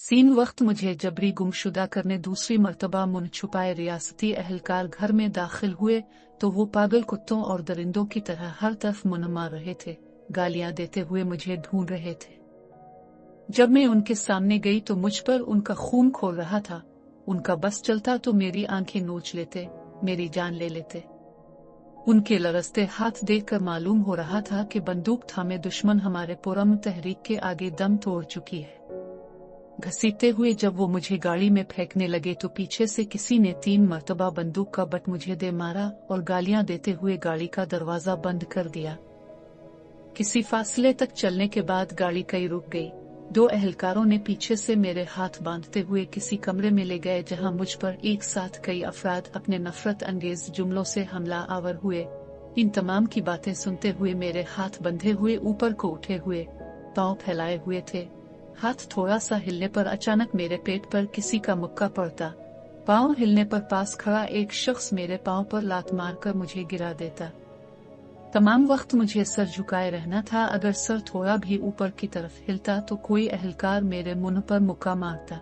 Scene वक्त मुझे जबरी गुमशुदा करने दूसरी मर्तबा मुन छुपाए रियासती अहलकार घर में दाखिल हुए तो वो पागल कुत्तों और दरिंदों की तरह हर तरफ मुन मार रहे थे, गालियां देते हुए मुझे ढूंढ रहे थे। जब मैं उनके सामने गई तो मुझ पर उनका खून खोल रहा था। उनका बस चलता तो मेरी आंखें नोच लेते, मेरी जान ले लेते। उनके लरसते हाथ देखकर मालूम हो रहा था कि बंदूक थामे दुश्मन हमारे पुरम तहरीक के आगे दम तोड़ चुकी है। घसीटते हुए जब वो मुझे गाड़ी में फेंकने लगे तो पीछे से किसी ने 3 मर्तबा बंदूक का बट मुझे दे मारा और गालियां देते हुए गाड़ी का दरवाजा बंद कर दिया। किसी फासले तक चलने के बाद गाड़ी कई रुक गई। 2 अहलकारों ने पीछे से मेरे हाथ बांधते हुए किसी कमरे में ले गए जहां मुझ पर एक साथ कई अफराद अपने नफरत अंगेज जुमलों से हमला आवर हुए। इन तमाम की बातें सुनते हुए मेरे हाथ बंधे हुए ऊपर को उठे हुए, पांव फैलाए हुए थे। हाथ थोड़ा सा हिलने पर अचानक मेरे पेट पर किसी का मुक्का पड़ता। पांव हिलने पर पास खड़ा एक शख्स मेरे पांव पर लात मारकर मुझे गिरा देता। तमाम वक्त मुझे सर झुकाए रहना था। अगर सर थोड़ा भी ऊपर की तरफ हिलता तो कोई अहलकार मेरे मुंह पर मुक्का मारता।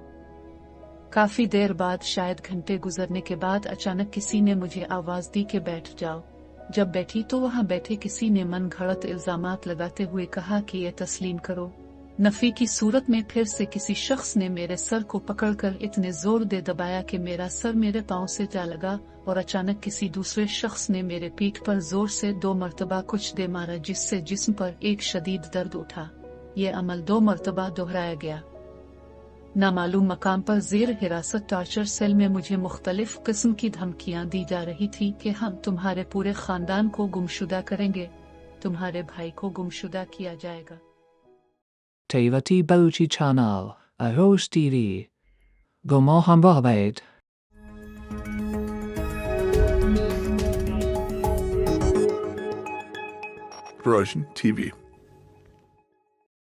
काफी देर बाद, शायद घंटे गुजरने के बाद, अचानक किसी ने मुझे आवाज दी कि बैठ जाओ। जब बैठी तो वहां बैठे किसी ने मन घड़त इल्जामात लगाते हुए कहा कि ये तस्लीम करो। नफी की सूरत में फिर से किसी शख्स ने मेरे सर को पकड़कर इतने जोर दे दबाया कि मेरा सर मेरे पांव से जा लगा और अचानक किसी दूसरे शख्स ने मेरे पीठ पर जोर से 2 मर्तबा कुछ दे मारा जिससे जिस्म पर एक शदीद दर्द उठा। ये अमल 2 मर्तबा दोहराया गया। नामालूम मकाम पर ज़ेर हिरासत टॉर्चर सेल में मुझे मुख्तलिफ किस्म की धमकियां दी जा रही थी कि हम तुम्हारे पूरे खानदान को गुमशुदा करेंगे, तुम्हारे भाई को गुमशुदा किया जाएगा। Tevati Baluchi Channel, a host TV. Gomohan Babed. Russian TV.